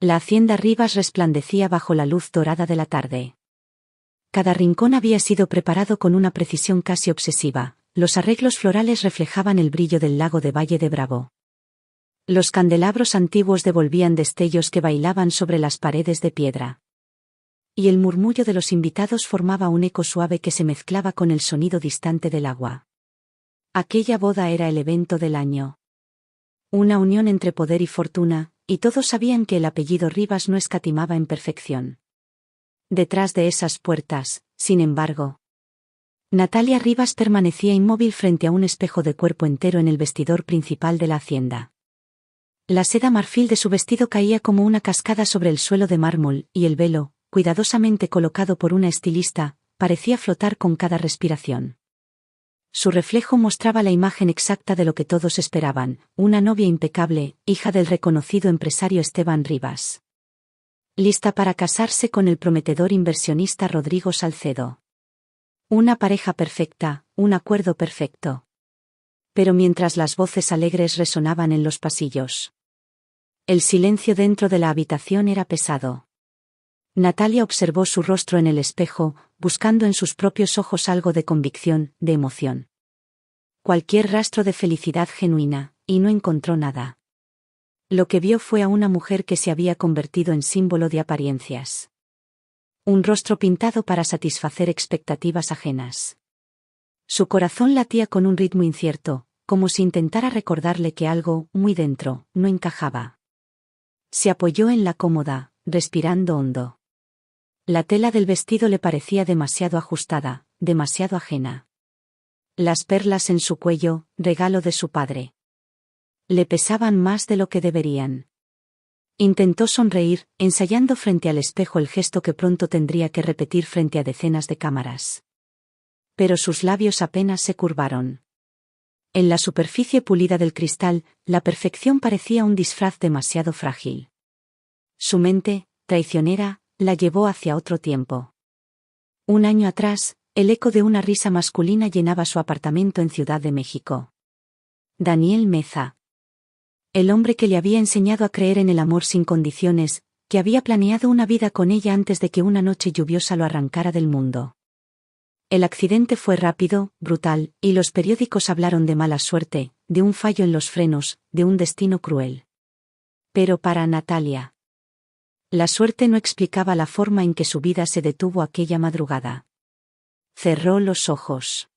La hacienda Rivas resplandecía bajo la luz dorada de la tarde. Cada rincón había sido preparado con una precisión casi obsesiva. Los arreglos florales reflejaban el brillo del lago de Valle de Bravo. Los candelabros antiguos devolvían destellos que bailaban sobre las paredes de piedra. Y el murmullo de los invitados formaba un eco suave que se mezclaba con el sonido distante del agua. Aquella boda era el evento del año. Una unión entre poder y fortuna, y todos sabían que el apellido Rivas no escatimaba en perfección. Detrás de esas puertas, sin embargo, Natalia Rivas permanecía inmóvil frente a un espejo de cuerpo entero en el vestidor principal de la hacienda. La seda marfil de su vestido caía como una cascada sobre el suelo de mármol, y el velo, cuidadosamente colocado por una estilista, parecía flotar con cada respiración. Su reflejo mostraba la imagen exacta de lo que todos esperaban, una novia impecable, hija del reconocido empresario Esteban Rivas. Lista para casarse con el prometedor inversionista Rodrigo Salcedo. Una pareja perfecta, un acuerdo perfecto. Pero mientras las voces alegres resonaban en los pasillos, el silencio dentro de la habitación era pesado. Natalia observó su rostro en el espejo, buscando en sus propios ojos algo de convicción, de emoción. Cualquier rastro de felicidad genuina, y no encontró nada. Lo que vio fue a una mujer que se había convertido en símbolo de apariencias. Un rostro pintado para satisfacer expectativas ajenas. Su corazón latía con un ritmo incierto, como si intentara recordarle que algo, muy dentro, no encajaba. Se apoyó en la cómoda, respirando hondo. La tela del vestido le parecía demasiado ajustada, demasiado ajena. Las perlas en su cuello, regalo de su padre, le pesaban más de lo que deberían. Intentó sonreír, ensayando frente al espejo el gesto que pronto tendría que repetir frente a decenas de cámaras. Pero sus labios apenas se curvaron. En la superficie pulida del cristal, la perfección parecía un disfraz demasiado frágil. Su mente, traicionera, la llevó hacia otro tiempo. Un año atrás, el eco de una risa masculina llenaba su apartamento en Ciudad de México. Daniel Meza. El hombre que le había enseñado a creer en el amor sin condiciones, que había planeado una vida con ella antes de que una noche lluviosa lo arrancara del mundo. El accidente fue rápido, brutal, y los periódicos hablaron de mala suerte, de un fallo en los frenos, de un destino cruel. Pero para Natalia, la suerte no explicaba la forma en que su vida se detuvo aquella madrugada. Cerró los ojos.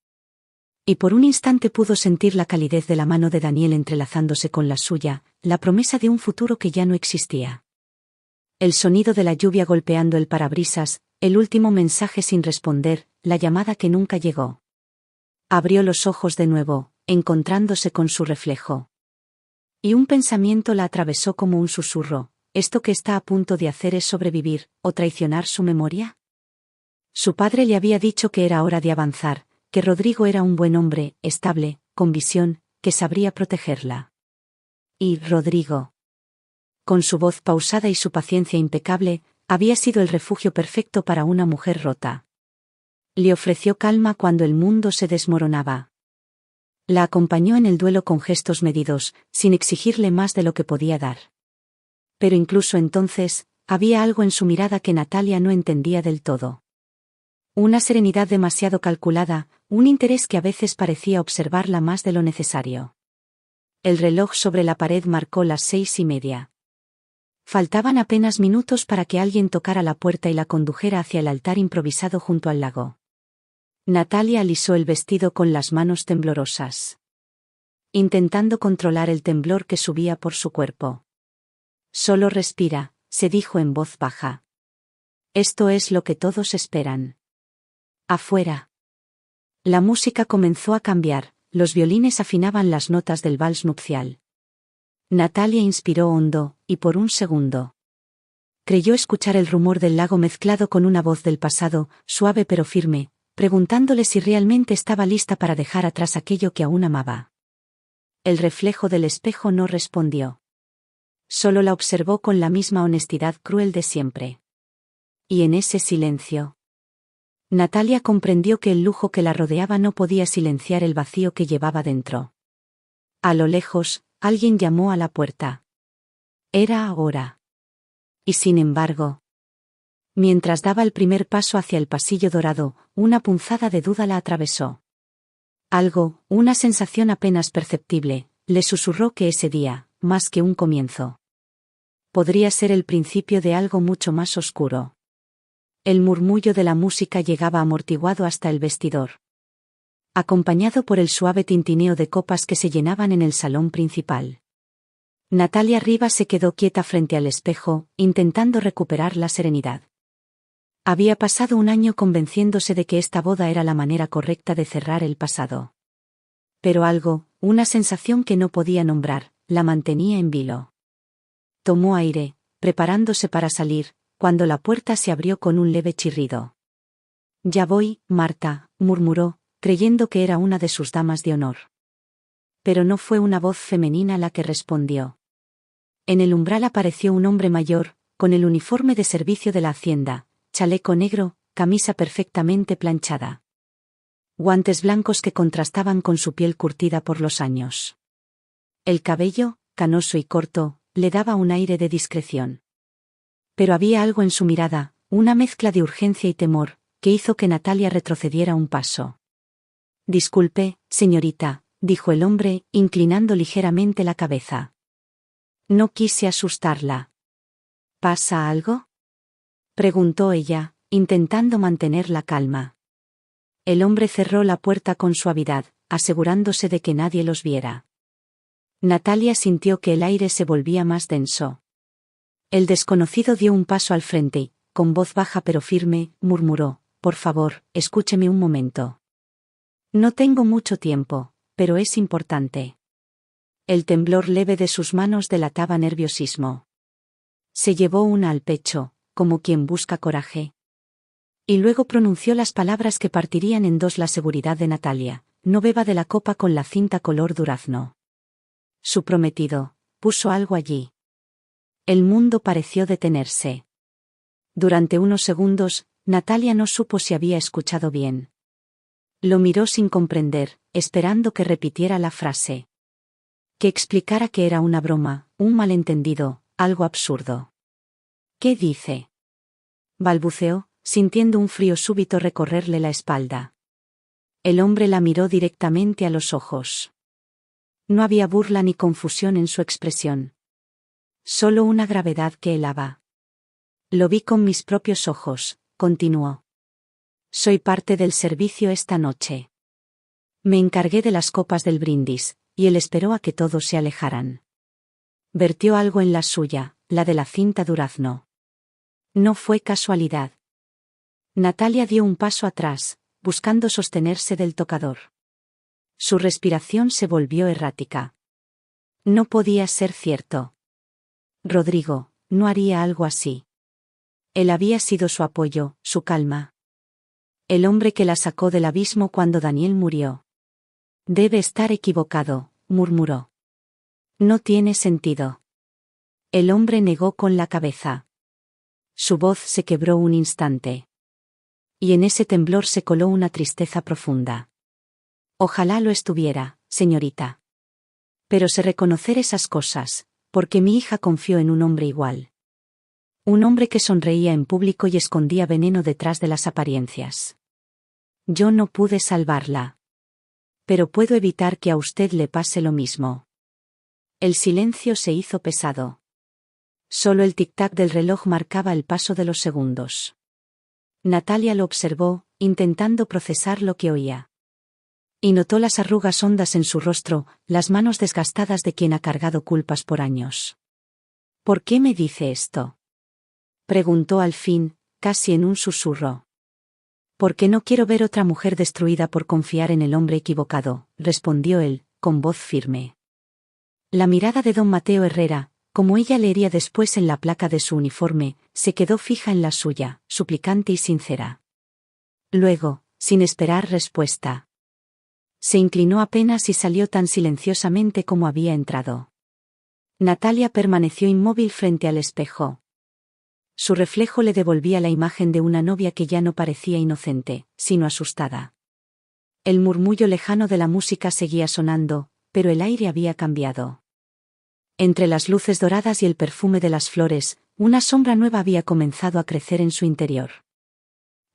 Y por un instante pudo sentir la calidez de la mano de Daniel entrelazándose con la suya, la promesa de un futuro que ya no existía. El sonido de la lluvia golpeando el parabrisas, el último mensaje sin responder, la llamada que nunca llegó. Abrió los ojos de nuevo, encontrándose con su reflejo. Y un pensamiento la atravesó como un susurro: ¿esto que está a punto de hacer es sobrevivir, o traicionar su memoria? Su padre le había dicho que era hora de avanzar, que Rodrigo era un buen hombre, estable, con visión, que sabría protegerla. Y Rodrigo, con su voz pausada y su paciencia impecable, había sido el refugio perfecto para una mujer rota. Le ofreció calma cuando el mundo se desmoronaba. La acompañó en el duelo con gestos medidos, sin exigirle más de lo que podía dar. Pero incluso entonces, había algo en su mirada que Natalia no entendía del todo. Una serenidad demasiado calculada, un interés que a veces parecía observarla más de lo necesario. El reloj sobre la pared marcó las 6:30. Faltaban apenas minutos para que alguien tocara la puerta y la condujera hacia el altar improvisado junto al lago. Natalia alisó el vestido con las manos temblorosas, intentando controlar el temblor que subía por su cuerpo. Solo respira, se dijo en voz baja. Esto es lo que todos esperan. Afuera. La música comenzó a cambiar, los violines afinaban las notas del vals nupcial. Natalia inspiró hondo, y por un segundo creyó escuchar el rumor del lago mezclado con una voz del pasado, suave pero firme, preguntándole si realmente estaba lista para dejar atrás aquello que aún amaba. El reflejo del espejo no respondió. Solo la observó con la misma honestidad cruel de siempre. Y en ese silencio, Natalia comprendió que el lujo que la rodeaba no podía silenciar el vacío que llevaba dentro. A lo lejos, alguien llamó a la puerta. Era ahora. Y sin embargo, mientras daba el primer paso hacia el pasillo dorado, una punzada de duda la atravesó. Algo, una sensación apenas perceptible, le susurró que ese día, más que un comienzo, podría ser el principio de algo mucho más oscuro. El murmullo de la música llegaba amortiguado hasta el vestidor, acompañado por el suave tintineo de copas que se llenaban en el salón principal. Natalia Rivas se quedó quieta frente al espejo, intentando recuperar la serenidad. Había pasado un año convenciéndose de que esta boda era la manera correcta de cerrar el pasado. Pero algo, una sensación que no podía nombrar, la mantenía en vilo. Tomó aire, preparándose para salir, cuando la puerta se abrió con un leve chirrido. «Ya voy, Marta», murmuró, creyendo que era una de sus damas de honor. Pero no fue una voz femenina la que respondió. En el umbral apareció un hombre mayor, con el uniforme de servicio de la hacienda, chaleco negro, camisa perfectamente planchada. Guantes blancos que contrastaban con su piel curtida por los años. El cabello, canoso y corto, le daba un aire de discreción. Pero había algo en su mirada, una mezcla de urgencia y temor, que hizo que Natalia retrocediera un paso. «Disculpe, señorita», dijo el hombre, inclinando ligeramente la cabeza. No quise asustarla. «¿Pasa algo?», preguntó ella, intentando mantener la calma. El hombre cerró la puerta con suavidad, asegurándose de que nadie los viera. Natalia sintió que el aire se volvía más denso. El desconocido dio un paso al frente y, con voz baja pero firme, murmuró: «Por favor, escúcheme un momento. No tengo mucho tiempo, pero es importante». El temblor leve de sus manos delataba nerviosismo. Se llevó una al pecho, como quien busca coraje. Y luego pronunció las palabras que partirían en dos la seguridad de Natalia: «No beba de la copa con la cinta color durazno». Su prometido, puso algo allí. El mundo pareció detenerse. Durante unos segundos, Natalia no supo si había escuchado bien. Lo miró sin comprender, esperando que repitiera la frase. Que explicara que era una broma, un malentendido, algo absurdo. «¿Qué dice?», balbuceó, sintiendo un frío súbito recorrerle la espalda. El hombre la miró directamente a los ojos. No había burla ni confusión en su expresión. Solo una gravedad que helaba. «Lo vi con mis propios ojos», continuó. «Soy parte del servicio esta noche. Me encargué de las copas del brindis, y él esperó a que todos se alejaran. Vertió algo en la suya, la de la cinta durazno. No fue casualidad». Natalia dio un paso atrás, buscando sostenerse del tocador. Su respiración se volvió errática. No podía ser cierto. Rodrigo no haría algo así. Él había sido su apoyo, su calma. El hombre que la sacó del abismo cuando Daniel murió. «Debe estar equivocado», murmuró. «No tiene sentido». El hombre negó con la cabeza. Su voz se quebró un instante. Y en ese temblor se coló una tristeza profunda. «Ojalá lo estuviera, señorita. Pero sé reconocer esas cosas, porque mi hija confió en un hombre igual. Un hombre que sonreía en público y escondía veneno detrás de las apariencias. Yo no pude salvarla. Pero puedo evitar que a usted le pase lo mismo». El silencio se hizo pesado. Solo el tic-tac del reloj marcaba el paso de los segundos. Natalia lo observó, intentando procesar lo que oía. Y notó las arrugas hondas en su rostro, las manos desgastadas de quien ha cargado culpas por años. «¿Por qué me dice esto?», preguntó al fin, casi en un susurro. «Porque no quiero ver otra mujer destruida por confiar en el hombre equivocado», respondió él, con voz firme. La mirada de don Mateo Herrera, como ella leería después en la placa de su uniforme, se quedó fija en la suya, suplicante y sincera. Luego, sin esperar respuesta, se inclinó apenas y salió tan silenciosamente como había entrado. Natalia permaneció inmóvil frente al espejo. Su reflejo le devolvía la imagen de una novia que ya no parecía inocente, sino asustada. El murmullo lejano de la música seguía sonando, pero el aire había cambiado. Entre las luces doradas y el perfume de las flores, una sombra nueva había comenzado a crecer en su interior.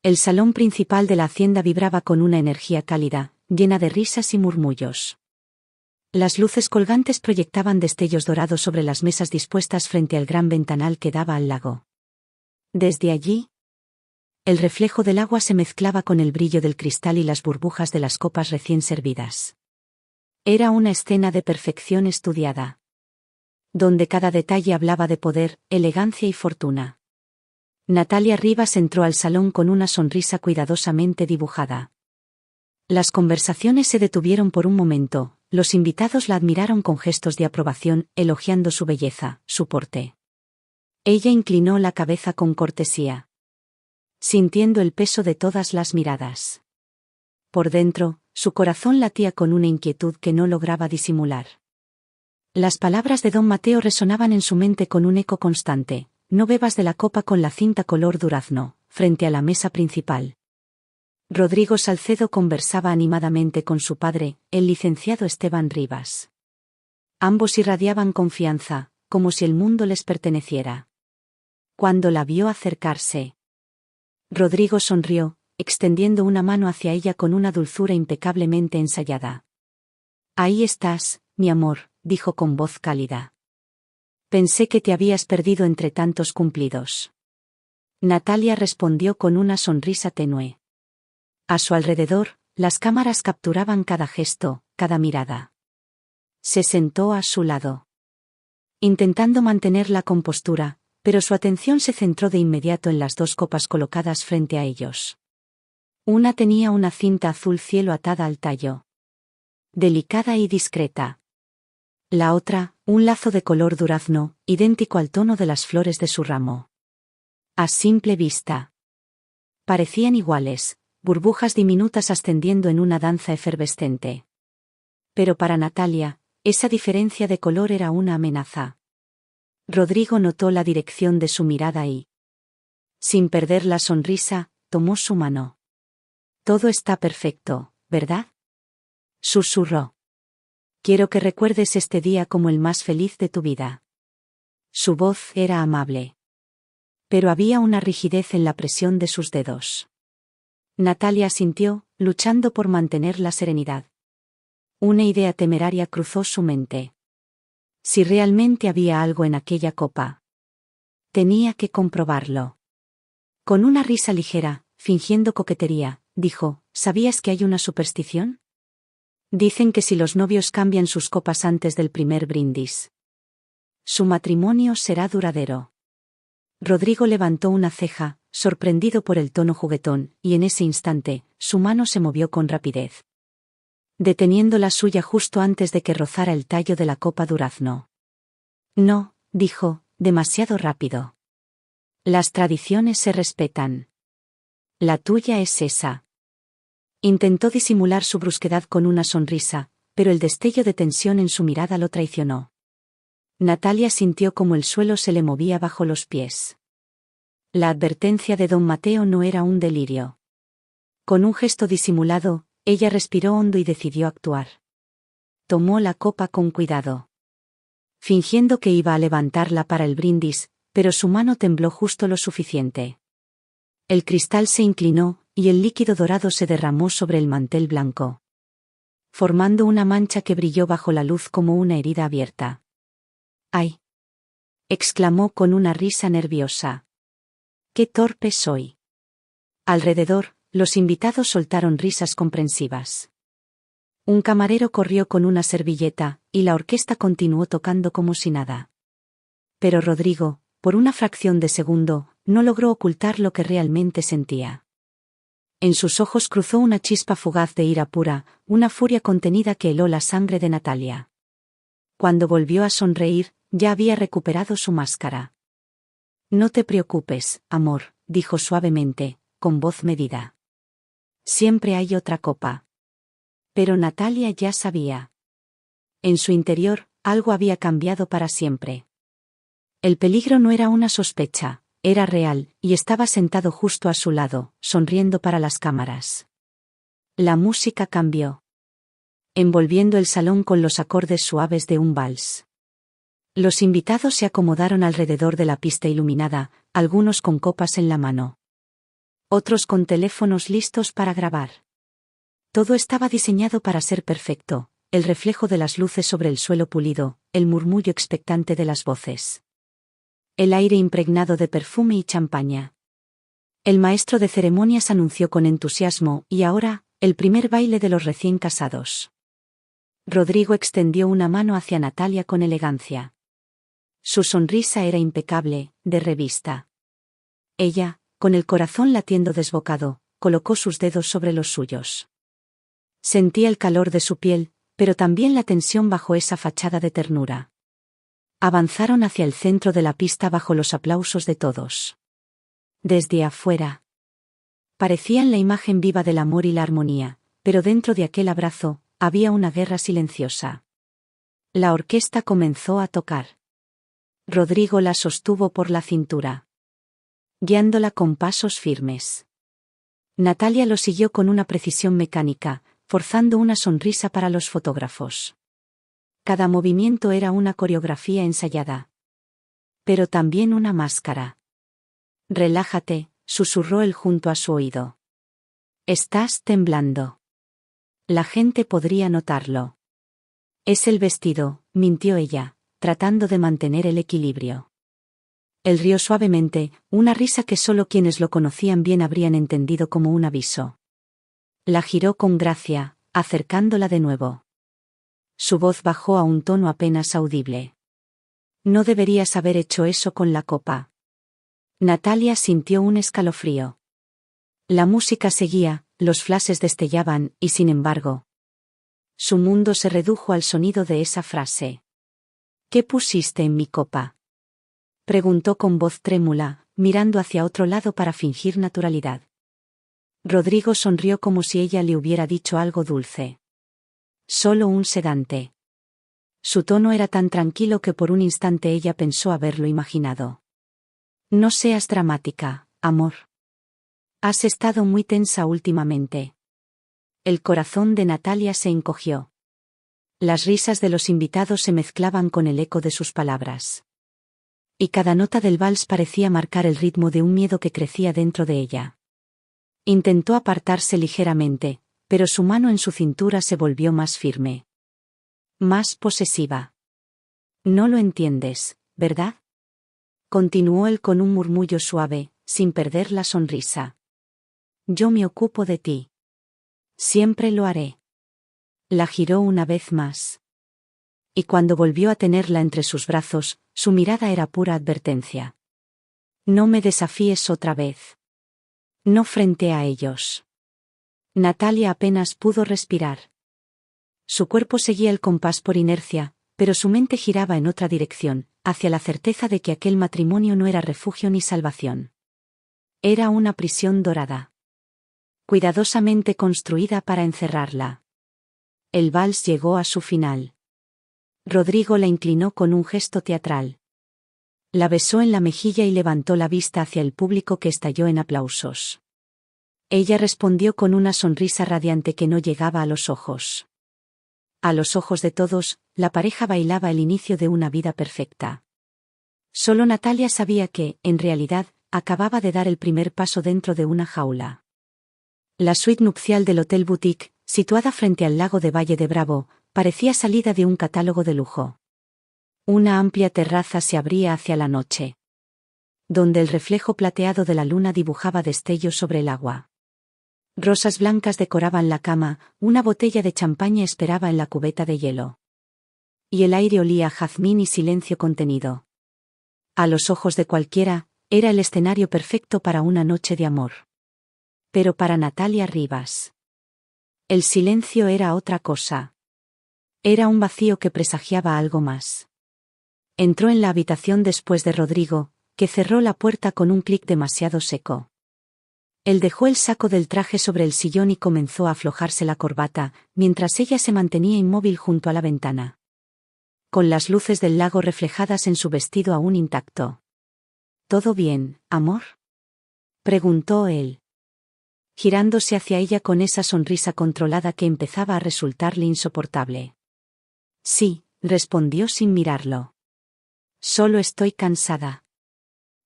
El salón principal de la hacienda vibraba con una energía cálida, llena de risas y murmullos. Las luces colgantes proyectaban destellos dorados sobre las mesas dispuestas frente al gran ventanal que daba al lago. Desde allí, el reflejo del agua se mezclaba con el brillo del cristal y las burbujas de las copas recién servidas. Era una escena de perfección estudiada, donde cada detalle hablaba de poder, elegancia y fortuna. Natalia Rivas entró al salón con una sonrisa cuidadosamente dibujada. Las conversaciones se detuvieron por un momento, los invitados la admiraron con gestos de aprobación, elogiando su belleza, su porte. Ella inclinó la cabeza con cortesía, sintiendo el peso de todas las miradas. Por dentro, su corazón latía con una inquietud que no lograba disimular. Las palabras de don Mateo resonaban en su mente con un eco constante: no bebas de la copa con la cinta color durazno, frente a la mesa principal. Rodrigo Salcedo conversaba animadamente con su padre, el licenciado Esteban Rivas. Ambos irradiaban confianza, como si el mundo les perteneciera. Cuando la vio acercarse, Rodrigo sonrió, extendiendo una mano hacia ella con una dulzura impecablemente ensayada. «Ahí estás, mi amor», dijo con voz cálida. «Pensé que te habías perdido entre tantos cumplidos». Natalia respondió con una sonrisa tenue. A su alrededor, las cámaras capturaban cada gesto, cada mirada. Se sentó a su lado, intentando mantener la compostura, pero su atención se centró de inmediato en las dos copas colocadas frente a ellos. Una tenía una cinta azul cielo atada al tallo, delicada y discreta. La otra, un lazo de color durazno, idéntico al tono de las flores de su ramo. A simple vista, parecían iguales, burbujas diminutas ascendiendo en una danza efervescente. Pero para Natalia, esa diferencia de color era una amenaza. Rodrigo notó la dirección de su mirada y, sin perder la sonrisa, tomó su mano. «Todo está perfecto, ¿verdad?», susurró. «Quiero que recuerdes este día como el más feliz de tu vida». Su voz era amable, pero había una rigidez en la presión de sus dedos. Natalia asintió, luchando por mantener la serenidad. Una idea temeraria cruzó su mente. Si realmente había algo en aquella copa, tenía que comprobarlo. Con una risa ligera, fingiendo coquetería, dijo: «¿Sabías que hay una superstición? Dicen que si los novios cambian sus copas antes del primer brindis, su matrimonio será duradero». Rodrigo levantó una ceja, sorprendido por el tono juguetón, y en ese instante, su mano se movió con rapidez, deteniendo la suya justo antes de que rozara el tallo de la copa durazno. «No», dijo, demasiado rápido. «Las tradiciones se respetan. La tuya es esa». Intentó disimular su brusquedad con una sonrisa, pero el destello de tensión en su mirada lo traicionó. Natalia sintió como el suelo se le movía bajo los pies. La advertencia de don Mateo no era un delirio. Con un gesto disimulado, ella respiró hondo y decidió actuar. Tomó la copa con cuidado, fingiendo que iba a levantarla para el brindis, pero su mano tembló justo lo suficiente. El cristal se inclinó, y el líquido dorado se derramó sobre el mantel blanco, formando una mancha que brilló bajo la luz como una herida abierta. «¡Ay!», exclamó con una risa nerviosa. «¡Qué torpe soy!». Alrededor, los invitados soltaron risas comprensivas. Un camarero corrió con una servilleta, y la orquesta continuó tocando como si nada. Pero Rodrigo, por una fracción de segundo, no logró ocultar lo que realmente sentía. En sus ojos cruzó una chispa fugaz de ira pura, una furia contenida que heló la sangre de Natalia. Cuando volvió a sonreír, ya había recuperado su máscara. «No te preocupes, amor», dijo suavemente, con voz medida. «Siempre hay otra copa». Pero Natalia ya sabía. En su interior, algo había cambiado para siempre. El peligro no era una sospecha, era real, y estaba sentado justo a su lado, sonriendo para las cámaras. La música cambió, envolviendo el salón con los acordes suaves de un vals. Los invitados se acomodaron alrededor de la pista iluminada, algunos con copas en la mano. Otros con teléfonos listos para grabar. Todo estaba diseñado para ser perfecto, el reflejo de las luces sobre el suelo pulido, el murmullo expectante de las voces. El aire impregnado de perfume y champaña. El maestro de ceremonias anunció con entusiasmo, y ahora, el primer baile de los recién casados. Rodrigo extendió una mano hacia Natalia con elegancia. Su sonrisa era impecable, de revista. Ella, con el corazón latiendo desbocado, colocó sus dedos sobre los suyos. Sentía el calor de su piel, pero también la tensión bajo esa fachada de ternura. Avanzaron hacia el centro de la pista bajo los aplausos de todos. Desde afuera. Parecían la imagen viva del amor y la armonía, pero dentro de aquel abrazo, había una guerra silenciosa. La orquesta comenzó a tocar. Rodrigo la sostuvo por la cintura, guiándola con pasos firmes. Natalia lo siguió con una precisión mecánica, forzando una sonrisa para los fotógrafos. Cada movimiento era una coreografía ensayada. Pero también una máscara. Relájate, susurró él junto a su oído. Estás temblando. La gente podría notarlo. Es el vestido, mintió ella, tratando de mantener el equilibrio. Él rió suavemente, una risa que solo quienes lo conocían bien habrían entendido como un aviso. La giró con gracia, acercándola de nuevo. Su voz bajó a un tono apenas audible. No deberías haber hecho eso con la copa. Natalia sintió un escalofrío. La música seguía, los flashes destellaban, y sin embargo, su mundo se redujo al sonido de esa frase. ¿Qué pusiste en mi copa?, preguntó con voz trémula, mirando hacia otro lado para fingir naturalidad. Rodrigo sonrió como si ella le hubiera dicho algo dulce. Solo un sedante. Su tono era tan tranquilo que por un instante ella pensó haberlo imaginado. No seas dramática, amor. Has estado muy tensa últimamente. El corazón de Natalia se encogió. Las risas de los invitados se mezclaban con el eco de sus palabras. Y cada nota del vals parecía marcar el ritmo de un miedo que crecía dentro de ella. Intentó apartarse ligeramente, pero su mano en su cintura se volvió más firme. Más posesiva. No lo entiendes, ¿verdad? Continuó él con un murmullo suave, sin perder la sonrisa. Yo me ocupo de ti. Siempre lo haré. La giró una vez más. Y cuando volvió a tenerla entre sus brazos, su mirada era pura advertencia. No me desafíes otra vez. No frente a ellos. Natalia apenas pudo respirar. Su cuerpo seguía el compás por inercia, pero su mente giraba en otra dirección, hacia la certeza de que aquel matrimonio no era refugio ni salvación. Era una prisión dorada. Cuidadosamente construida para encerrarla. El vals llegó a su final. Rodrigo la inclinó con un gesto teatral. La besó en la mejilla y levantó la vista hacia el público que estalló en aplausos. Ella respondió con una sonrisa radiante que no llegaba a los ojos. A los ojos de todos, la pareja bailaba el inicio de una vida perfecta. Solo Natalia sabía que, en realidad, acababa de dar el primer paso dentro de una jaula. La suite nupcial del Hotel Boutique, situada frente al lago de Valle de Bravo, parecía salida de un catálogo de lujo. Una amplia terraza se abría hacia la noche, donde el reflejo plateado de la luna dibujaba destellos sobre el agua. Rosas blancas decoraban la cama, una botella de champaña esperaba en la cubeta de hielo. Y el aire olía a jazmín y silencio contenido. A los ojos de cualquiera, era el escenario perfecto para una noche de amor. Pero para Natalia Rivas, el silencio era otra cosa. Era un vacío que presagiaba algo más. Entró en la habitación después de Rodrigo, que cerró la puerta con un clic demasiado seco. Él dejó el saco del traje sobre el sillón y comenzó a aflojarse la corbata, mientras ella se mantenía inmóvil junto a la ventana, con las luces del lago reflejadas en su vestido aún intacto. ¿Todo bien, amor?, preguntó él, girándose hacia ella con esa sonrisa controlada que empezaba a resultarle insoportable. Sí, respondió sin mirarlo. Solo estoy cansada.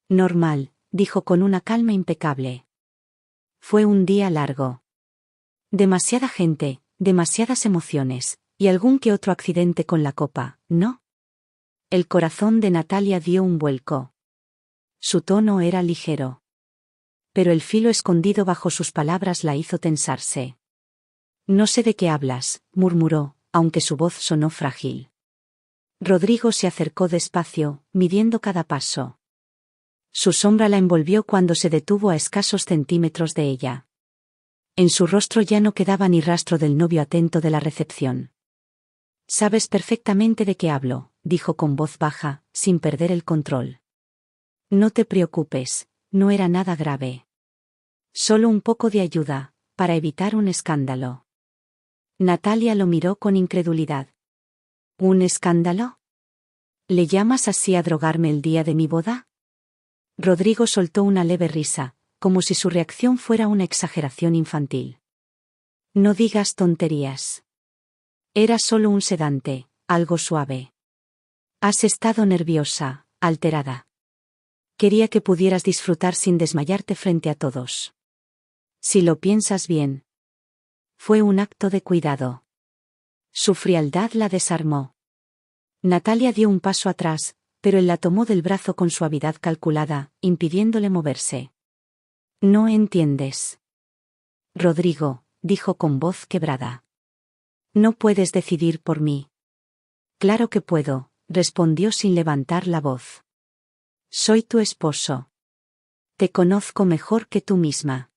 Normal, dijo con una calma impecable. Fue un día largo. Demasiada gente, demasiadas emociones, y algún que otro accidente con la copa, ¿no? El corazón de Natalia dio un vuelco. Su tono era ligero. Pero el filo escondido bajo sus palabras la hizo tensarse. No sé de qué hablas, murmuró, aunque su voz sonó frágil. Rodrigo se acercó despacio, midiendo cada paso. Su sombra la envolvió cuando se detuvo a escasos centímetros de ella. En su rostro ya no quedaba ni rastro del novio atento de la recepción. Sabes perfectamente de qué hablo, dijo con voz baja, sin perder el control. No te preocupes, no era nada grave. Solo un poco de ayuda, para evitar un escándalo. Natalia lo miró con incredulidad. ¿Un escándalo? ¿Le llamas así a drogarme el día de mi boda? Rodrigo soltó una leve risa, como si su reacción fuera una exageración infantil. No digas tonterías. Era solo un sedante, algo suave. Has estado nerviosa, alterada. Quería que pudieras disfrutar sin desmayarte frente a todos. Si lo piensas bien. Fue un acto de cuidado. Su frialdad la desarmó. Natalia dio un paso atrás, pero él la tomó del brazo con suavidad calculada, impidiéndole moverse. No entiendes. Rodrigo, dijo con voz quebrada. No puedes decidir por mí. Claro que puedo, respondió sin levantar la voz. Soy tu esposo. Te conozco mejor que tú misma.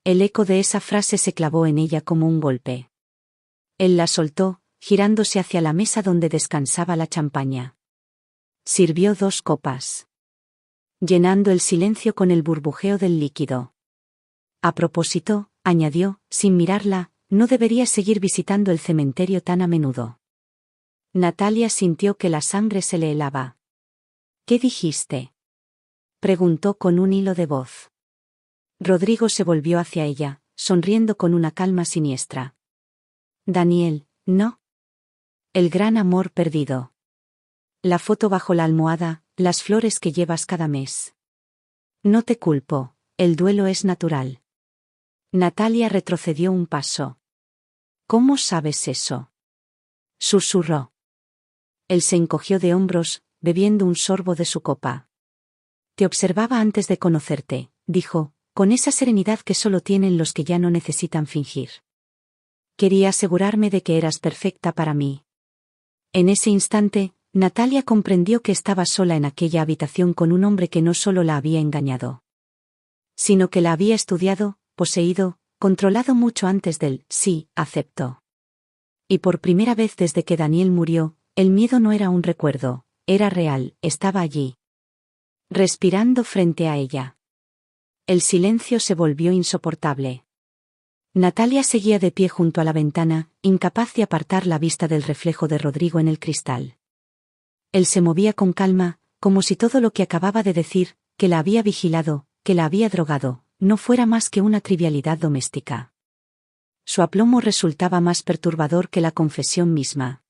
El eco de esa frase se clavó en ella como un golpe. Él la soltó, girándose hacia la mesa donde descansaba la champaña. Sirvió 2 copas. Llenando el silencio con el burbujeo del líquido. A propósito, añadió, sin mirarla, no deberías seguir visitando el cementerio tan a menudo. Natalia sintió que la sangre se le helaba. ¿Qué dijiste? Preguntó con un hilo de voz. Rodrigo se volvió hacia ella, sonriendo con una calma siniestra. Daniel, ¿no? El gran amor perdido. La foto bajo la almohada, las flores que llevas cada mes. No te culpo, el duelo es natural. Natalia retrocedió un paso. ¿Cómo sabes eso? Susurró. Él se encogió de hombros, bebiendo un sorbo de su copa. Te observaba antes de conocerte, dijo, con esa serenidad que solo tienen los que ya no necesitan fingir. Quería asegurarme de que eras perfecta para mí. En ese instante, Natalia comprendió que estaba sola en aquella habitación con un hombre que no solo la había engañado, sino que la había estudiado, poseído, controlado mucho antes del sí, aceptó. Y por primera vez desde que Daniel murió, el miedo no era un recuerdo, era real, estaba allí. Respirando frente a ella. El silencio se volvió insoportable. Natalia seguía de pie junto a la ventana, incapaz de apartar la vista del reflejo de Rodrigo en el cristal. Él se movía con calma, como si todo lo que acababa de decir, que la había vigilado, que la había drogado, no fuera más que una trivialidad doméstica. Su aplomo resultaba más perturbador que la confesión misma.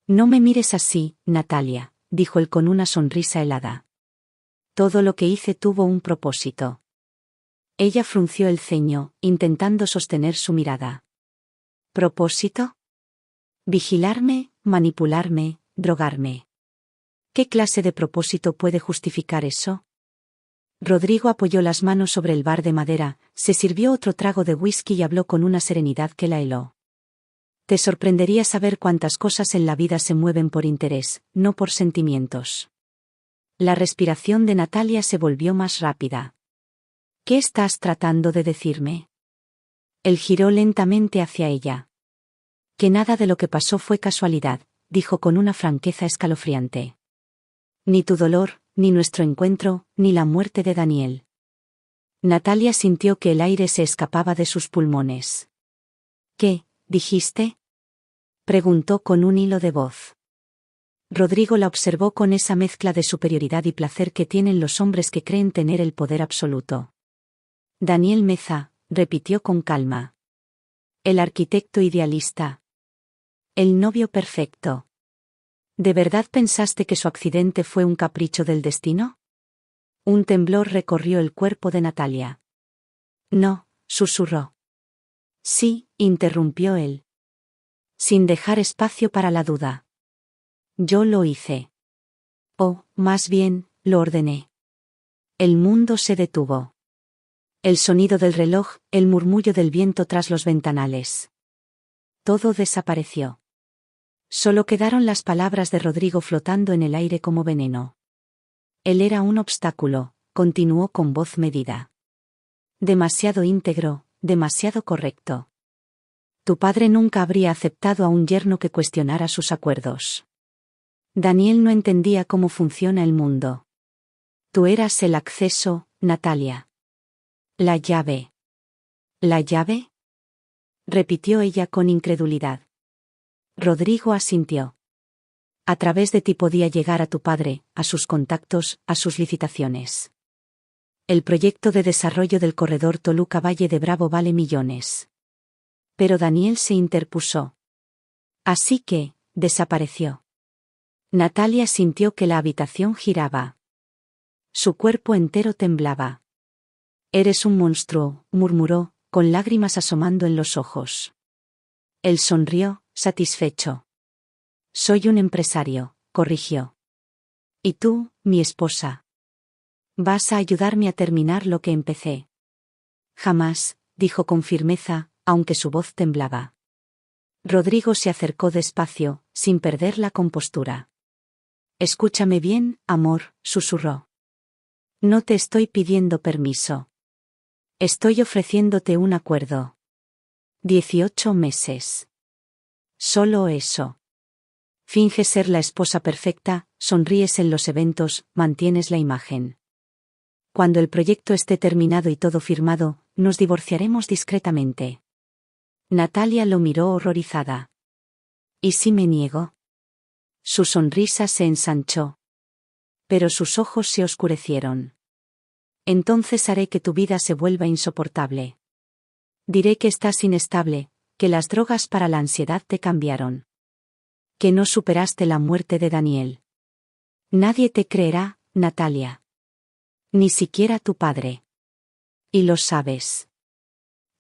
No me mires así, Natalia, dijo él con una sonrisa helada. Todo lo que hice tuvo un propósito. Ella frunció el ceño, intentando sostener su mirada. ¿Propósito? Vigilarme, manipularme, drogarme. ¿Qué clase de propósito puede justificar eso? Rodrigo apoyó las manos sobre el bar de madera, se sirvió otro trago de whisky y habló con una serenidad que la heló. Te sorprendería saber cuántas cosas en la vida se mueven por interés, no por sentimientos. La respiración de Natalia se volvió más rápida. ¿Qué estás tratando de decirme? Él giró lentamente hacia ella. Que nada de lo que pasó fue casualidad, dijo con una franqueza escalofriante. Ni tu dolor, ni nuestro encuentro, ni la muerte de Daniel. Natalia sintió que el aire se escapaba de sus pulmones. ¿Qué, dijiste? Preguntó con un hilo de voz. Rodrigo la observó con esa mezcla de superioridad y placer que tienen los hombres que creen tener el poder absoluto. Daniel Meza, repitió con calma. El arquitecto idealista. El novio perfecto. ¿De verdad pensaste que su accidente fue un capricho del destino? Un temblor recorrió el cuerpo de Natalia. No, susurró. Sí, interrumpió él. Sin dejar espacio para la duda. Yo lo hice. O, más bien, lo ordené. El mundo se detuvo. El sonido del reloj, el murmullo del viento tras los ventanales. Todo desapareció. Solo quedaron las palabras de Rodrigo flotando en el aire como veneno. Él era un obstáculo, continuó con voz medida. Demasiado íntegro, demasiado correcto. Tu padre nunca habría aceptado a un yerno que cuestionara sus acuerdos. Daniel no entendía cómo funciona el mundo. Tú eras el acceso, Natalia. La llave. ¿La llave? Repitió ella con incredulidad. Rodrigo asintió. A través de ti podía llegar a tu padre, a sus contactos, a sus licitaciones. El proyecto de desarrollo del corredor Toluca-Valle de Bravo vale millones. Pero Daniel se interpuso. Así que, desapareció. Natalia sintió que la habitación giraba. Su cuerpo entero temblaba. Eres un monstruo, murmuró, con lágrimas asomando en los ojos. Él sonrió, satisfecho. Soy un empresario, corrigió. Y tú, mi esposa. Vas a ayudarme a terminar lo que empecé. Jamás, dijo con firmeza, aunque su voz temblaba. Rodrigo se acercó despacio, sin perder la compostura. Escúchame bien, amor, susurró. No te estoy pidiendo permiso. Estoy ofreciéndote un acuerdo. 18 meses. Solo eso. Finges ser la esposa perfecta, sonríes en los eventos, mantienes la imagen. Cuando el proyecto esté terminado y todo firmado, nos divorciaremos discretamente. Natalia lo miró horrorizada. ¿Y si me niego? Su sonrisa se ensanchó. Pero sus ojos se oscurecieron. Entonces haré que tu vida se vuelva insoportable. Diré que estás inestable, que las drogas para la ansiedad te cambiaron. Que no superaste la muerte de Daniel. Nadie te creerá, Natalia. Ni siquiera tu padre. Y lo sabes.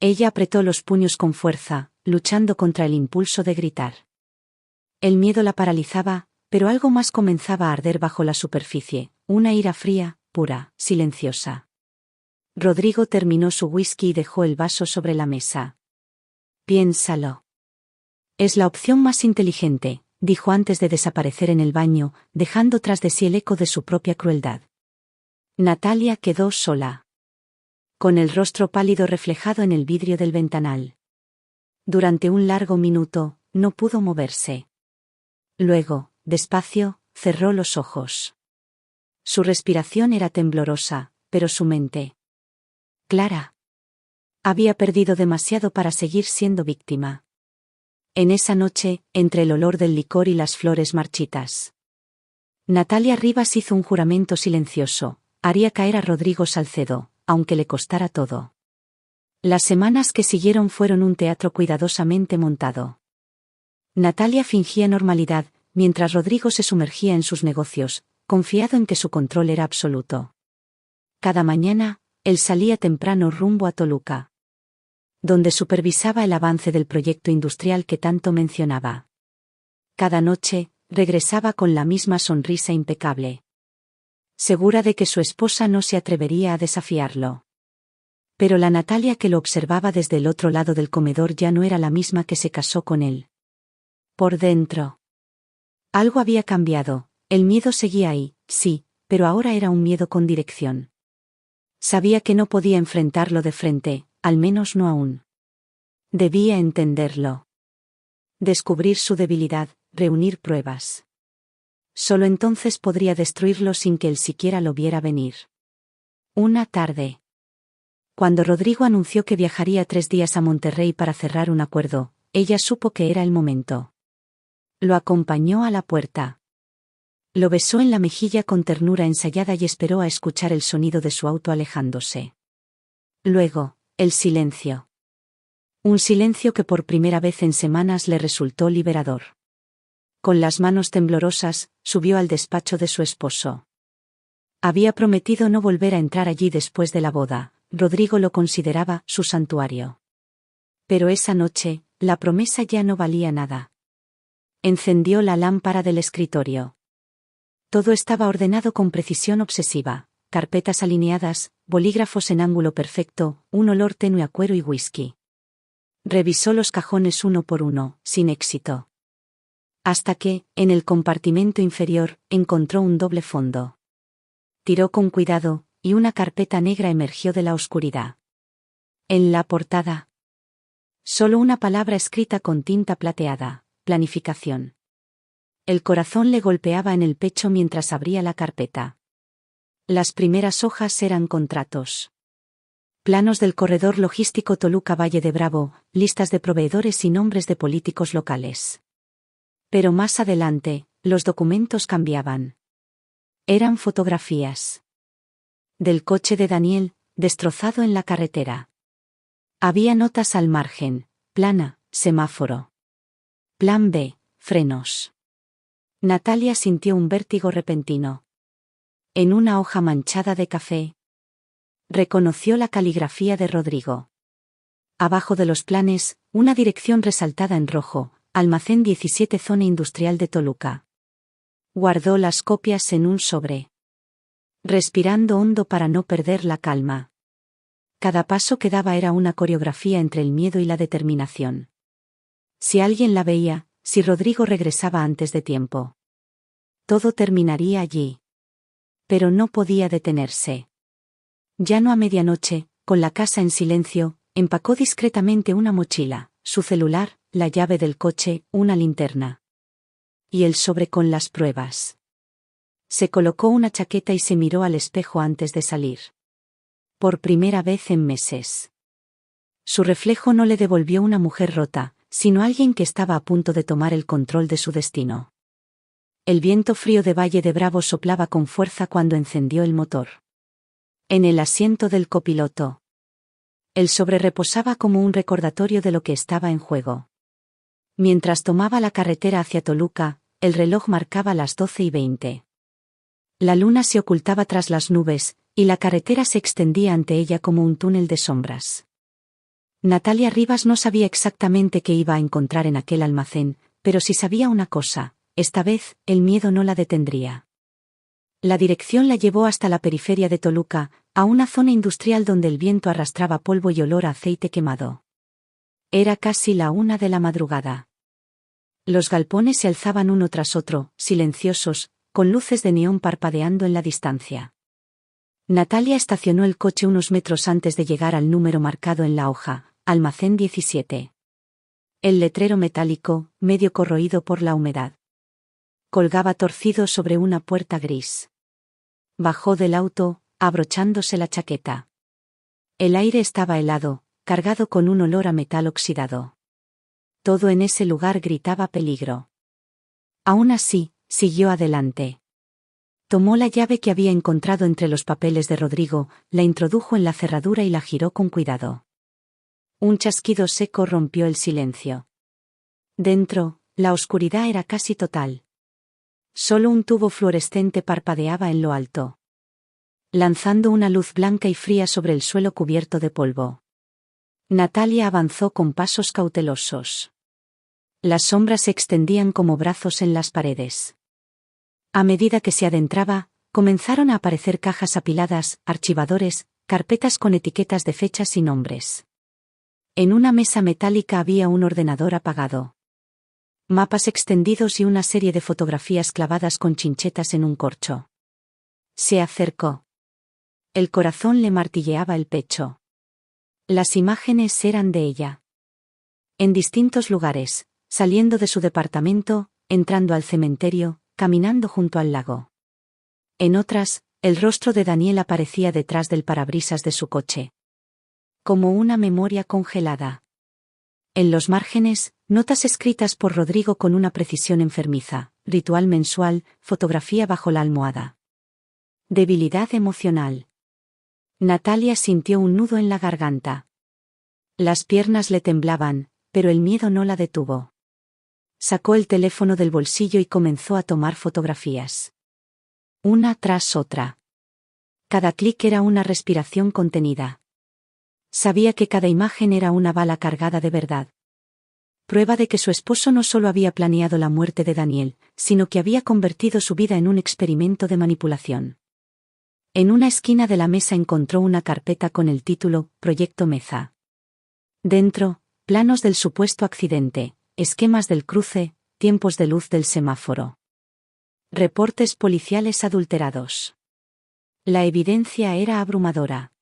Ella apretó los puños con fuerza, luchando contra el impulso de gritar. El miedo la paralizaba, pero algo más comenzaba a arder bajo la superficie, una ira fría, pura, silenciosa. Rodrigo terminó su whisky y dejó el vaso sobre la mesa. Piénsalo. Es la opción más inteligente, dijo antes de desaparecer en el baño, dejando tras de sí el eco de su propia crueldad. Natalia quedó sola. Con el rostro pálido reflejado en el vidrio del ventanal. Durante un largo minuto, no pudo moverse. Luego, despacio, cerró los ojos. Su respiración era temblorosa, pero su mente. Clara. Había perdido demasiado para seguir siendo víctima. En esa noche, entre el olor del licor y las flores marchitas. Natalia Rivas hizo un juramento silencioso, haría caer a Rodrigo Salcedo, aunque le costara todo. Las semanas que siguieron fueron un teatro cuidadosamente montado. Natalia fingía normalidad, mientras Rodrigo se sumergía en sus negocios, confiado en que su control era absoluto. Cada mañana, él salía temprano rumbo a Toluca, donde supervisaba el avance del proyecto industrial que tanto mencionaba. Cada noche, regresaba con la misma sonrisa impecable. Segura de que su esposa no se atrevería a desafiarlo. Pero la Natalia que lo observaba desde el otro lado del comedor ya no era la misma que se casó con él. Por dentro. Algo había cambiado, el miedo seguía ahí, sí, pero ahora era un miedo con dirección. Sabía que no podía enfrentarlo de frente, al menos no aún. Debía entenderlo. Descubrir su debilidad, reunir pruebas. Solo entonces podría destruirlo sin que él siquiera lo viera venir. Una tarde. Cuando Rodrigo anunció que viajaría 3 días a Monterrey para cerrar un acuerdo, ella supo que era el momento. Lo acompañó a la puerta. Lo besó en la mejilla con ternura ensayada y esperó a escuchar el sonido de su auto alejándose. Luego, el silencio. Un silencio que por primera vez en semanas le resultó liberador. Con las manos temblorosas, subió al despacho de su esposo. Había prometido no volver a entrar allí después de la boda. Rodrigo lo consideraba su santuario. Pero esa noche, la promesa ya no valía nada. Encendió la lámpara del escritorio. Todo estaba ordenado con precisión obsesiva: carpetas alineadas, bolígrafos en ángulo perfecto, un olor tenue a cuero y whisky. Revisó los cajones uno por uno, sin éxito. Hasta que, en el compartimento inferior, encontró un doble fondo. Tiró con cuidado, y una carpeta negra emergió de la oscuridad. En la portada, solo una palabra escrita con tinta plateada: planificación. El corazón le golpeaba en el pecho mientras abría la carpeta. Las primeras hojas eran contratos. Planos del corredor logístico Toluca-Valle de Bravo, listas de proveedores y nombres de políticos locales. Pero más adelante, los documentos cambiaban. Eran fotografías del coche de Daniel, destrozado en la carretera. Había notas al margen: plan A, semáforo. Plan B, frenos. Natalia sintió un vértigo repentino. En una hoja manchada de café, reconoció la caligrafía de Rodrigo. Abajo de los planes, una dirección resaltada en rojo: Almacén 17, Zona Industrial de Toluca. Guardó las copias en un sobre, respirando hondo para no perder la calma. Cada paso que daba era una coreografía entre el miedo y la determinación. Si alguien la veía, si Rodrigo regresaba antes de tiempo, todo terminaría allí. Pero no podía detenerse. Ya no a medianoche, con la casa en silencio, empacó discretamente una mochila, su celular, la llave del coche, una linterna. Y el sobre con las pruebas. Se colocó una chaqueta y se miró al espejo antes de salir. Por primera vez en meses. Su reflejo no le devolvió una mujer rota, sino alguien que estaba a punto de tomar el control de su destino. El viento frío de Valle de Bravo soplaba con fuerza cuando encendió el motor. En el asiento del copiloto, el sobre reposaba como un recordatorio de lo que estaba en juego. Mientras tomaba la carretera hacia Toluca, el reloj marcaba las 12:20. La luna se ocultaba tras las nubes, y la carretera se extendía ante ella como un túnel de sombras. Natalia Rivas no sabía exactamente qué iba a encontrar en aquel almacén, pero sí sabía una cosa: esta vez, el miedo no la detendría. La dirección la llevó hasta la periferia de Toluca, a una zona industrial donde el viento arrastraba polvo y olor a aceite quemado. Era casi la 1 de la madrugada. Los galpones se alzaban uno tras otro, silenciosos, con luces de neón parpadeando en la distancia. Natalia estacionó el coche unos metros antes de llegar al número marcado en la hoja: Almacén 17. El letrero metálico, medio corroído por la humedad, colgaba torcido sobre una puerta gris. Bajó del auto, abrochándose la chaqueta. El aire estaba helado, cargado con un olor a metal oxidado. Todo en ese lugar gritaba peligro. Aún así, siguió adelante. Tomó la llave que había encontrado entre los papeles de Rodrigo, la introdujo en la cerradura y la giró con cuidado. Un chasquido seco rompió el silencio. Dentro, la oscuridad era casi total. Solo un tubo fluorescente parpadeaba en lo alto, lanzando una luz blanca y fría sobre el suelo cubierto de polvo. Natalia avanzó con pasos cautelosos. Las sombras se extendían como brazos en las paredes. A medida que se adentraba, comenzaron a aparecer cajas apiladas, archivadores, carpetas con etiquetas de fechas y nombres. En una mesa metálica había un ordenador apagado, mapas extendidos y una serie de fotografías clavadas con chinchetas en un corcho. Se acercó. El corazón le martilleaba el pecho. Las imágenes eran de ella. En distintos lugares, saliendo de su departamento, entrando al cementerio, caminando junto al lago. En otras, el rostro de Daniel aparecía detrás del parabrisas de su coche, como una memoria congelada. En los márgenes, notas escritas por Rodrigo con una precisión enfermiza: ritual mensual, fotografía bajo la almohada. Debilidad emocional. Natalia sintió un nudo en la garganta. Las piernas le temblaban, pero el miedo no la detuvo. Sacó el teléfono del bolsillo y comenzó a tomar fotografías. Una tras otra. Cada clic era una respiración contenida. Sabía que cada imagen era una bala cargada de verdad. Prueba de que su esposo no solo había planeado la muerte de Daniel, sino que había convertido su vida en un experimento de manipulación. En una esquina de la mesa encontró una carpeta con el título Proyecto Meza. Dentro, planos del supuesto accidente, esquemas del cruce, tiempos de luz del semáforo. Reportes policiales adulterados. La evidencia era abrumadora.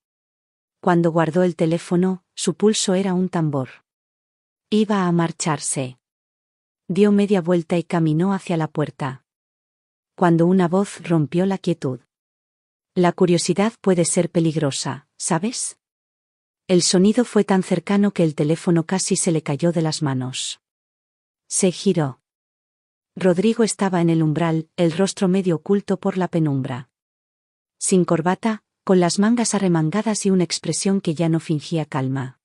Cuando guardó el teléfono, su pulso era un tambor. Iba a marcharse. Dio media vuelta y caminó hacia la puerta. Cuando una voz rompió la quietud. La curiosidad puede ser peligrosa, ¿sabes? El sonido fue tan cercano que el teléfono casi se le cayó de las manos. Se giró. Rodrigo estaba en el umbral, el rostro medio oculto por la penumbra. Sin corbata, con las mangas arremangadas y una expresión que ya no fingía calma.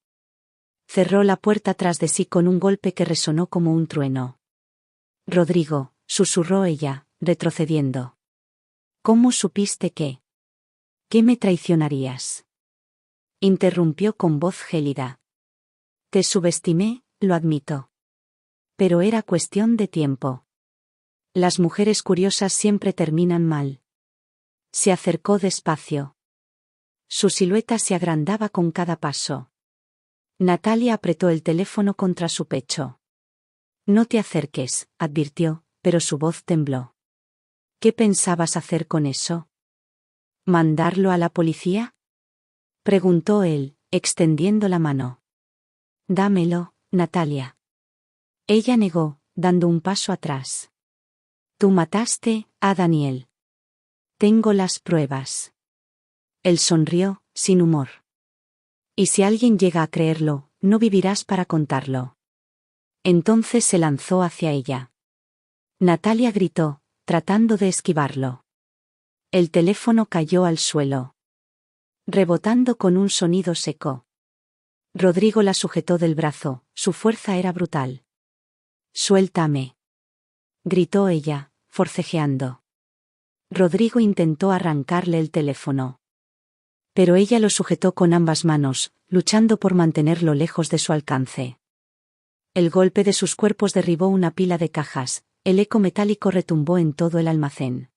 Cerró la puerta tras de sí con un golpe que resonó como un trueno. Rodrigo, susurró ella, retrocediendo. ¿Cómo supiste que? ¿Qué me traicionarías? Interrumpió con voz gélida. Te subestimé, lo admito. Pero era cuestión de tiempo. Las mujeres curiosas siempre terminan mal. Se acercó despacio. Su silueta se agrandaba con cada paso. Natalia apretó el teléfono contra su pecho. No te acerques, advirtió, pero su voz tembló. ¿Qué pensabas hacer con eso? ¿Mandarlo a la policía? Preguntó él, extendiendo la mano. Dámelo, Natalia. Ella negó, dando un paso atrás. Tú mataste a Daniel. Tengo las pruebas. Él sonrió, sin humor. Y si alguien llega a creerlo, no vivirás para contarlo. Entonces se lanzó hacia ella. Natalia gritó, tratando de esquivarlo. El teléfono cayó al suelo, rebotando con un sonido seco. Rodrigo la sujetó del brazo, su fuerza era brutal. Suéltame, gritó ella, forcejeando. Rodrigo intentó arrancarle el teléfono. Pero ella lo sujetó con ambas manos, luchando por mantenerlo lejos de su alcance. El golpe de sus cuerpos derribó una pila de cajas, el eco metálico retumbó en todo el almacén.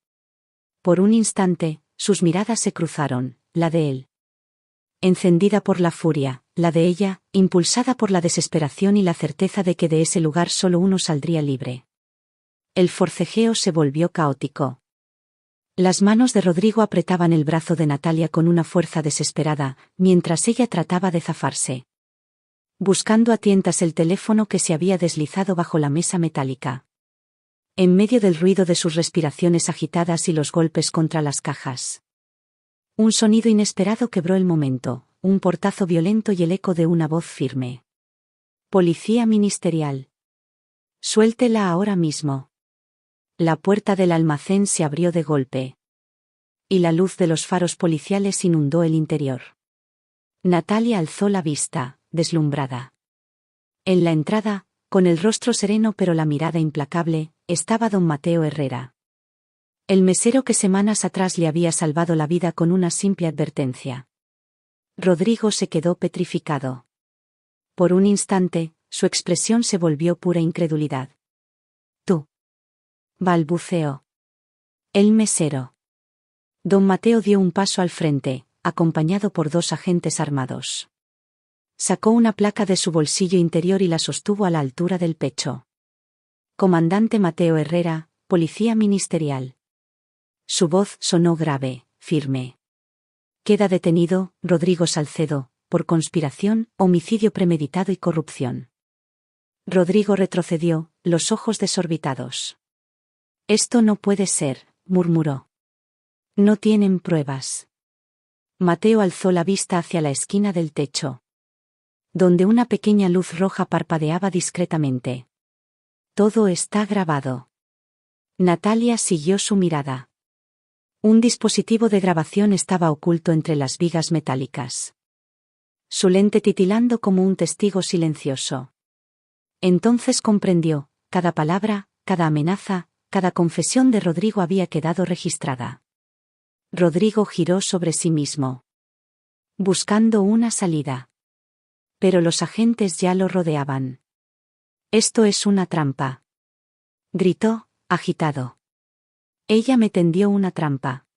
Por un instante, sus miradas se cruzaron, la de él. Encendida por la furia, la de ella, impulsada por la desesperación y la certeza de que de ese lugar solo uno saldría libre. El forcejeo se volvió caótico. Las manos de Rodrigo apretaban el brazo de Natalia con una fuerza desesperada, mientras ella trataba de zafarse. Buscando a tientas el teléfono que se había deslizado bajo la mesa metálica. En medio del ruido de sus respiraciones agitadas y los golpes contra las cajas. Un sonido inesperado quebró el momento, un portazo violento y el eco de una voz firme. Policía ministerial. Suéltela ahora mismo. La puerta del almacén se abrió de golpe. Y la luz de los faros policiales inundó el interior. Natalia alzó la vista, deslumbrada. En la entrada, con el rostro sereno pero la mirada implacable, estaba don Mateo Herrera. El mesero que semanas atrás le había salvado la vida con una simple advertencia. Rodrigo se quedó petrificado. Por un instante, su expresión se volvió pura incredulidad. Tú. Balbuceó. El mesero. Don Mateo dio un paso al frente, acompañado por dos agentes armados. Sacó una placa de su bolsillo interior y la sostuvo a la altura del pecho. Comandante Mateo Herrera, Policía Ministerial. Su voz sonó grave, firme. Queda detenido, Rodrigo Salcedo, por conspiración, homicidio premeditado y corrupción. Rodrigo retrocedió, los ojos desorbitados. Esto no puede ser, murmuró. No tienen pruebas. Mateo alzó la vista hacia la esquina del techo, donde una pequeña luz roja parpadeaba discretamente. Todo está grabado. Natalia siguió su mirada. Un dispositivo de grabación estaba oculto entre las vigas metálicas. Su lente titilando como un testigo silencioso. Entonces comprendió, cada palabra, cada amenaza, cada confesión de Rodrigo había quedado registrada. Rodrigo giró sobre sí mismo, buscando una salida. Pero los agentes ya lo rodeaban. «Esto es una trampa», gritó, agitado. «Ella me tendió una trampa».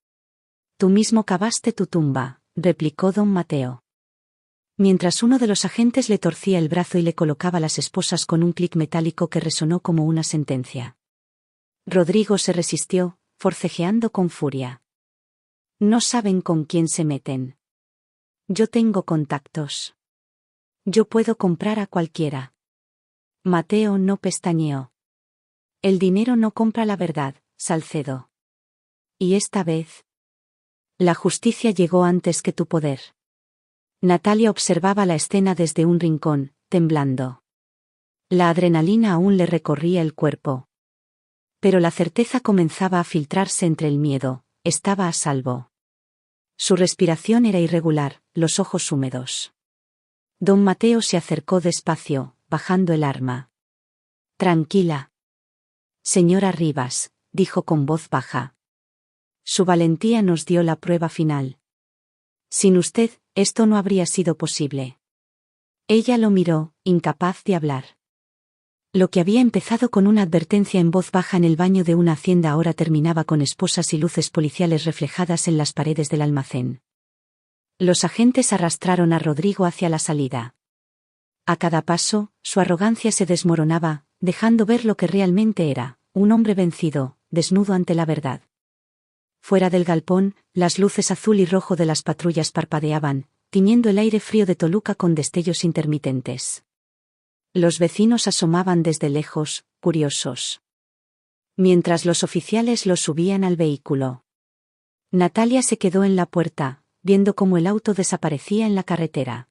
«Tú mismo cavaste tu tumba», replicó don Mateo. Mientras uno de los agentes le torcía el brazo y le colocaba las esposas con un clic metálico que resonó como una sentencia. Rodrigo se resistió, forcejeando con furia. «No saben con quién se meten. Yo tengo contactos. Yo puedo comprar a cualquiera». Mateo no pestañeó. «El dinero no compra la verdad, Salcedo. Y esta vez, la justicia llegó antes que tu poder». Natalia observaba la escena desde un rincón, temblando. La adrenalina aún le recorría el cuerpo. Pero la certeza comenzaba a filtrarse entre el miedo, estaba a salvo. Su respiración era irregular, los ojos húmedos. Don Mateo se acercó despacio, bajando el arma. «Tranquila. Señora Rivas», dijo con voz baja. «Su valentía nos dio la prueba final. Sin usted, esto no habría sido posible». Ella lo miró, incapaz de hablar. Lo que había empezado con una advertencia en voz baja en el baño de una hacienda ahora terminaba con esposas y luces policiales reflejadas en las paredes del almacén. Los agentes arrastraron a Rodrigo hacia la salida. A cada paso, su arrogancia se desmoronaba, dejando ver lo que realmente era, un hombre vencido, desnudo ante la verdad. Fuera del galpón, las luces azul y rojo de las patrullas parpadeaban, tiñendo el aire frío de Toluca con destellos intermitentes. Los vecinos asomaban desde lejos, curiosos. Mientras los oficiales los subían al vehículo. Natalia se quedó en la puerta, viendo cómo el auto desaparecía en la carretera.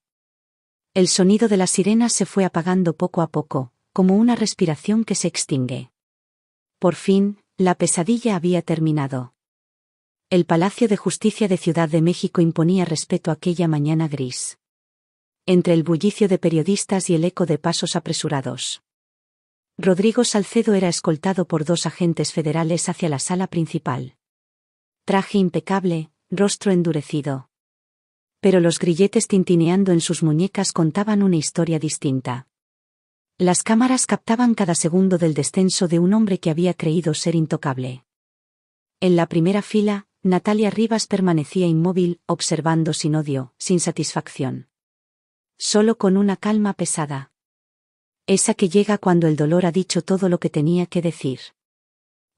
El sonido de las sirenas se fue apagando poco a poco, como una respiración que se extingue. Por fin, la pesadilla había terminado. El Palacio de Justicia de Ciudad de México imponía respeto aquella mañana gris. Entre el bullicio de periodistas y el eco de pasos apresurados. Rodrigo Salcedo era escoltado por 2 agentes federales hacia la sala principal. Traje impecable, rostro endurecido. Pero los grilletes tintineando en sus muñecas contaban una historia distinta. Las cámaras captaban cada segundo del descenso de un hombre que había creído ser intocable. En la primera fila, Natalia Rivas permanecía inmóvil, observando sin odio, sin satisfacción. Solo con una calma pesada. Esa que llega cuando el dolor ha dicho todo lo que tenía que decir.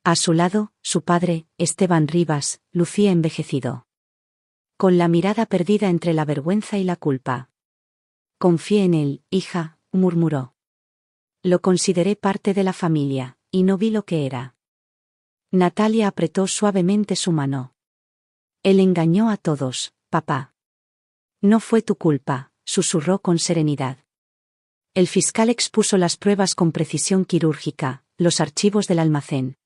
A su lado, su padre, Esteban Rivas, lucía envejecido. Con la mirada perdida entre la vergüenza y la culpa. «Confié en él, hija», murmuró. «Lo consideré parte de la familia, y no vi lo que era». Natalia apretó suavemente su mano. «Él engañó a todos, papá». «No fue tu culpa», susurró con serenidad. El fiscal expuso las pruebas con precisión quirúrgica, los archivos del almacén.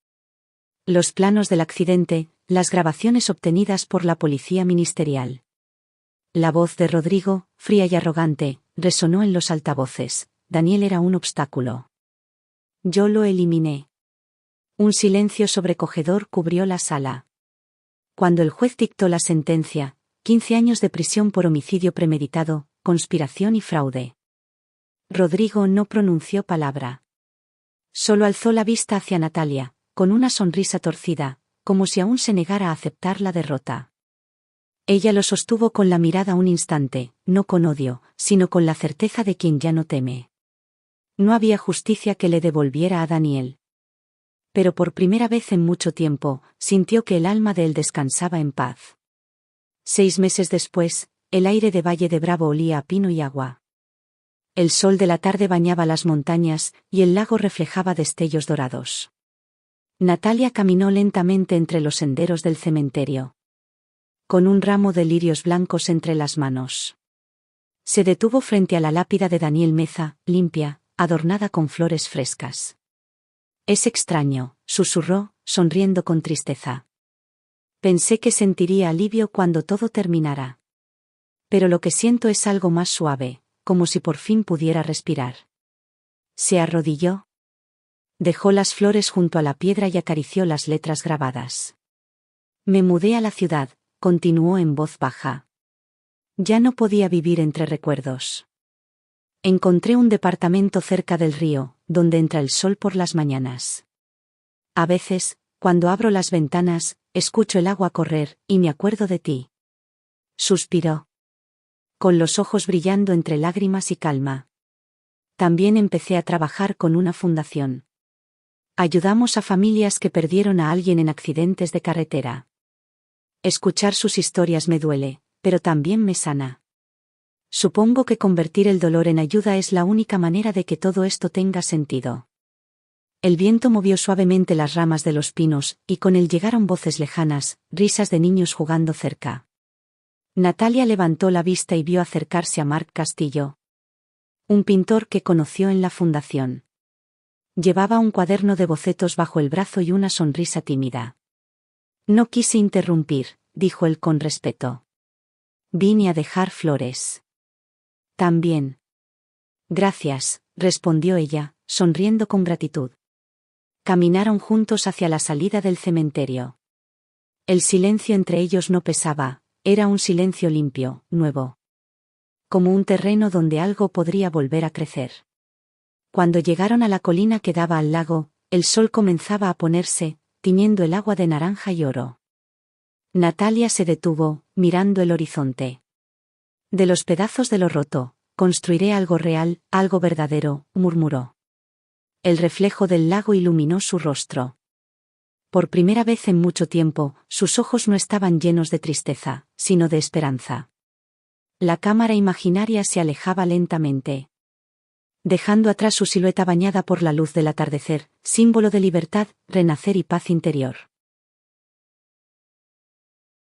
Los planos del accidente, las grabaciones obtenidas por la policía ministerial. La voz de Rodrigo, fría y arrogante, resonó en los altavoces. Daniel era un obstáculo. Yo lo eliminé. Un silencio sobrecogedor cubrió la sala. Cuando el juez dictó la sentencia, 15 años de prisión por homicidio premeditado, conspiración y fraude. Rodrigo no pronunció palabra. Solo alzó la vista hacia Natalia, con una sonrisa torcida, como si aún se negara a aceptar la derrota. Ella lo sostuvo con la mirada un instante, no con odio, sino con la certeza de quien ya no teme. No había justicia que le devolviera a Daniel. Pero por primera vez en mucho tiempo, sintió que el alma de él descansaba en paz. 6 meses después, el aire de Valle de Bravo olía a pino y agua. El sol de la tarde bañaba las montañas, y el lago reflejaba destellos dorados. Natalia caminó lentamente entre los senderos del cementerio. Con un ramo de lirios blancos entre las manos. Se detuvo frente a la lápida de Daniel Meza, limpia, adornada con flores frescas. «Es extraño», susurró, sonriendo con tristeza. «Pensé que sentiría alivio cuando todo terminara. Pero lo que siento es algo más suave, como si por fin pudiera respirar». Se arrodilló. Dejó las flores junto a la piedra y acarició las letras grabadas. Me mudé a la ciudad, continuó en voz baja. Ya no podía vivir entre recuerdos. Encontré un departamento cerca del río, donde entra el sol por las mañanas. A veces, cuando abro las ventanas, escucho el agua correr, y me acuerdo de ti. Suspiró. Con los ojos brillando entre lágrimas y calma. También empecé a trabajar con una fundación. Ayudamos a familias que perdieron a alguien en accidentes de carretera. Escuchar sus historias me duele, pero también me sana. Supongo que convertir el dolor en ayuda es la única manera de que todo esto tenga sentido. El viento movió suavemente las ramas de los pinos, y con él llegaron voces lejanas, risas de niños jugando cerca. Natalia levantó la vista y vio acercarse a Marc Castillo. Un pintor que conoció en la fundación. Llevaba un cuaderno de bocetos bajo el brazo y una sonrisa tímida. No quise interrumpir, dijo él con respeto. Vine a dejar flores. También. Gracias, respondió ella, sonriendo con gratitud. Caminaron juntos hacia la salida del cementerio. El silencio entre ellos no pesaba, era un silencio limpio, nuevo. Como un terreno donde algo podría volver a crecer. Cuando llegaron a la colina que daba al lago, el sol comenzaba a ponerse, tiñendo el agua de naranja y oro. Natalia se detuvo, mirando el horizonte. De los pedazos de lo roto, construiré algo real, algo verdadero, murmuró. El reflejo del lago iluminó su rostro. Por primera vez en mucho tiempo, sus ojos no estaban llenos de tristeza, sino de esperanza. La cámara imaginaria se alejaba lentamente, dejando atrás su silueta bañada por la luz del atardecer, símbolo de libertad, renacer y paz interior.